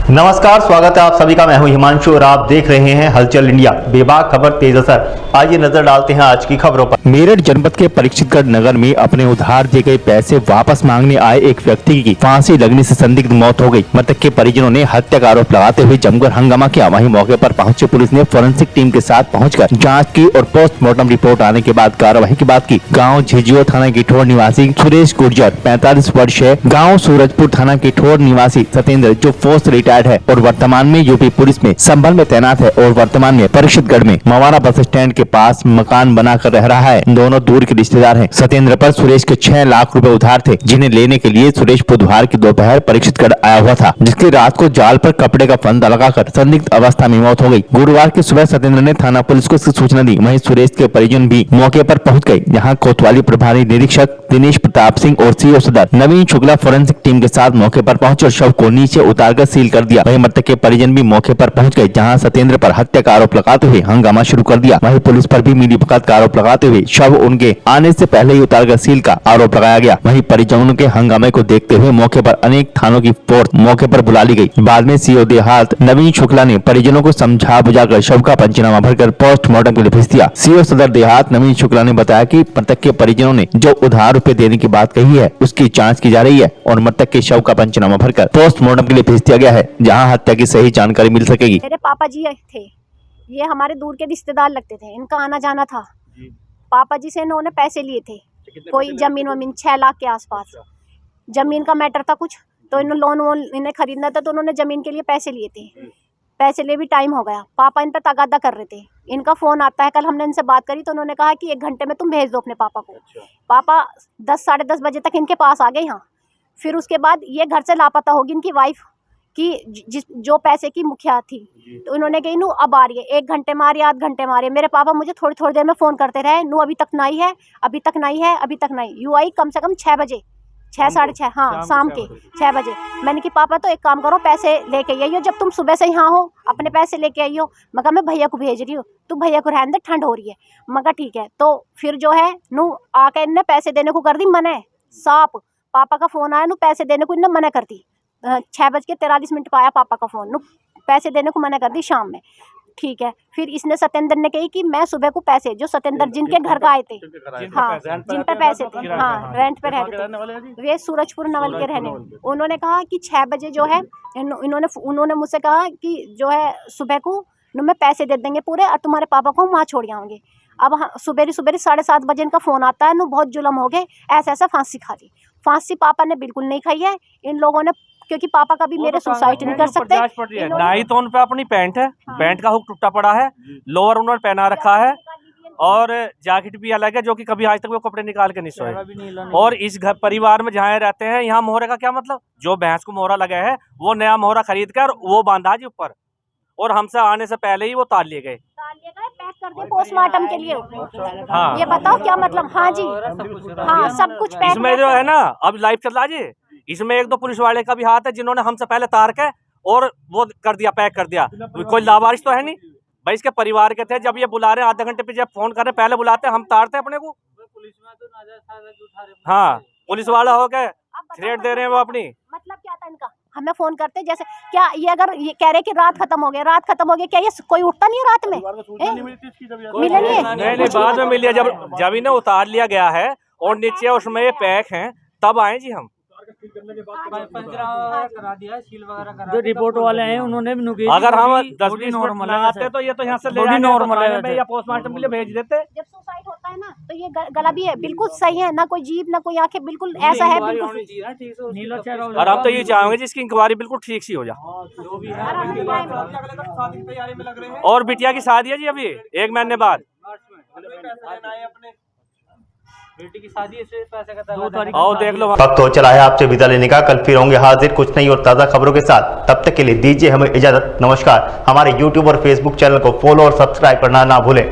नमस्कार, स्वागत है आप सभी का। मैं हूं हिमांशु और आप देख रहे हैं हलचल इंडिया। बेबाक खबर तेज असर। आइए नजर डालते हैं आज की खबरों पर। मेरठ जनपद के परीक्षितगढ़ नगर में अपने उधार दिए गए पैसे वापस मांगने आए एक व्यक्ति की फांसी लगने से संदिग्ध मौत हो गई। मृतक के परिजनों ने हत्या का आरोप लगाते हुए जमकर हंगामा किया। वहीं मौके पर पहुंची पुलिस ने फोरेंसिक टीम के साथ पहुंचकर जांच की और पोस्टमार्टम रिपोर्ट आने के बाद कार्रवाई की बात की। गाँव झिझियो थाना गिठौर निवासी सुरेश गुर्जर 45 वर्ष है। गाँव सूरजपुर थाना गिठौर निवासी सत्येंद्र जो पोस्ट रिटायर्ड है और वर्तमान में यूपी पुलिस में संभल में तैनात है और वर्तमान में परीक्षितगढ़ में मवाना बस स्टैंड के पास मकान बनाकर रह रहा है। दोनों दूर के रिश्तेदार हैं। सत्येंद्र पर सुरेश के 6 लाख रुपए उधार थे, जिन्हें लेने के लिए सुरेश बुधवार की दोपहर परीक्षितगढ़ आया हुआ था, जिसकी रात को जाल पर कपड़े का फंदा लगाकर संदिग्ध अवस्था में मौत हो गई। गुरुवार की सुबह सत्येंद्र ने थाना पुलिस को इसकी सूचना दी। वहीं सुरेश के परिजन भी मौके पर पहुंच गए, जहां कोतवाली प्रभारी निरीक्षक दिनेश प्रताप सिंह और सीओ सदर नवीन शुक्ला फोरेंसिक टीम के साथ मौके पर पहुंचे और शव को नीचे उतारकर सील कर दिया। वहीं मृतक के परिजन भी मौके पर पहुंच गए, जहां सत्येंद्र पर हत्या का आरोप लगाते हुए हंगामा शुरू कर दिया। वहीं पुलिस पर भी मिलीभगत का आरोप लगाते हुए शव उनके आने से पहले ही उतारकर सील का आरोप लगाया गया। वहीं परिजनों के हंगामे को देखते हुए मौके पर अनेक थानों की फोर्स मौके पर बुला ली गई। बाद में सीओ देहात नवीन शुक्ला ने परिजनों को समझा बुझाकर शव का पंचनामा भरकर पोस्टमार्टम के लिए भेज दिया। सीओ सदर देहात नवीन शुक्ला ने बताया कि मृतक के परिजनों ने जो उधार रुपए देने की बात कही है, उसकी जाँच की जा रही है और मृतक के शव का पंचनामा भरकर पोस्टमार्टम के लिए भेज दिया गया है, जहाँ हत्या की सही जानकारी मिल सकेगी। मेरे पापा जी थे, ये हमारे दूर के रिश्तेदार लगते थे, इनका आना जाना था। पापा जी से इन्होंने पैसे लिए थे, कोई जमीन वमीन 6 लाख के आसपास जमीन का मैटर था कुछ, तो इन्होंने लोन वोन इन्हें खरीदना था, तो उन्होंने जमीन के लिए पैसे लिए थे। पैसे लिए भी टाइम हो गया, पापा इन पर तगादा कर रहे थे। इनका फोन आता है, कल हमने इनसे बात करी तो उन्होंने कहा कि 1 घंटे में तुम भेज दो अपने पापा को। पापा 10 साढ़े 10 बजे तक इनके पास आ गए यहाँ। फिर उसके बाद ये घर से लापता होगी इनकी वाइफ की जो पैसे की मुखिया थी, तो उन्होंने कही नू अब आ रही है, 1 घंटे में आ रही है, 8 घंटे में आ रही है। मेरे पापा मुझे थोड़ी थोड़ी देर में फ़ोन करते रहे, नू अभी तक नहीं है, अभी तक नहीं है, अभी तक नहीं। यू आई कम से कम 6 बजे, 6 साढ़े 6, हाँ शाम के 6 बजे। मैंने कि पापा तो एक काम करो, पैसे लेके आइयो, जब तुम सुबह से यहाँ हो अपने पैसे लेके आइयो। मगर मैं भैया को भेज रही हूँ, तू भैया को रहने दे, ठंड हो रही है। मगर ठीक है। तो फिर जो है नू आके इनने पैसे देने को कर दी मना साफ। पापा का फ़ोन आया, नू पैसे देने को इन्हें मना कर दी। 6:43 पर आया पापा का फ़ोन, पैसे देने को मना कर दी शाम में। ठीक है। फिर इसने सत्येंद्र ने कही कि मैं सुबह को पैसे, जो सत्येंद्र जिनके घर का आए थे, हाँ जिन पे पैसे थे, हाँ रेंट पे रहते थे, वे सूरजपुर नवल के रहने। उन्होंने कहा कि 6 बजे जो है उन्होंने मुझसे कहा कि जो है सुबह को मैं पैसे दे देंगे पूरे और तुम्हारे पापा को हम वहाँ छोड़ आएंगे। अब सुबह 7:30 बजे इनका फ़ोन आता है, बहुत जुलम हो गए, ऐसा फांसी खा ली। फांसी पापा ने बिल्कुल नहीं खाई है इन लोगों ने, क्योंकि पापा कभी मेरे सुसाइड नहीं कर सकते। नहीं तो उन पे अपनी पैंट है, पैंट का हुक टूटा पड़ा है, लोअर उन्होंने पहना रखा है और जैकेट भी अलग है, जो कि कभी आज तक वो कपड़े निकाल के नहीं सोए। और इस घर परिवार में जहाँ रहते हैं, यहाँ मोहरे का क्या मतलब? जो भैंस को मोहरा लगा है वो नया मोहरा खरीद कर वो बांधा जी ऊपर, और हमसे आने से पहले ही वो ताल लिए गए, पैक कर दिए पोस्टमार्टम के लिए। हाँ। ये बताओ क्या मतलब? हाँ जी, हाँ सब कुछ पैक। इसमें जो है ना, अब लाइव चल रहा जी, इसमें 1-2 पुलिस वाले का भी हाथ है, जिन्होंने हमसे पहले तार के और वो कर दिया, पैक कर दिया। कोई लावारिश तो है नहीं भाई, इसके परिवार के थे। जब ये बुला रहे आधे घंटे पे जब फोन कर रहे, पहले बुलाते हम तारते अपने को। हाँ पुलिस वाला हो गए, थ्रेट दे रहे हैं वो अपनी। मतलब क्या था इनका? हमें फोन करते जैसे क्या ये, अगर ये कह रहे कि रात खत्म हो गया, रात खत्म हो गया, क्या ये कोई उठता नहीं है रात में? मिले नहीं? नहीं बाद में मिली है, जब इन्हें उतार लिया गया है और नीचे उसमें ये पैक हैं, तब आए जी हम। जो रिपोर्ट वाले हैं उन्होंने भी, अगर हम 10-20 मिनट लगाते तो ये तो यहाँ से ले नॉर्मल है या पोस्टमार्टम के लिए भेज देते। जब सुसाइड होता है ना, तो ये गला भी है बिल्कुल सही है, ना कोई जीभ ना कोई आंखें, बिल्कुल ऐसा है बिल्कुल। और हम तो ये चाहेंगे जिसकी इंक्वायरी बिल्कुल ठीक सी हो जाए। और बिटिया की शादी है जी अभी 1 महीने बाद, बेटी की शादी से पैसे का आओ देख लो। वक्त तो चला है आपसे विदा लेने का। कल फिर होंगे हाजिर कुछ नई और ताज़ा खबरों के साथ। तब तक के लिए दीजिए हमें इजाजत। नमस्कार। हमारे YouTube और Facebook चैनल को फॉलो और सब्सक्राइब करना ना भूलें।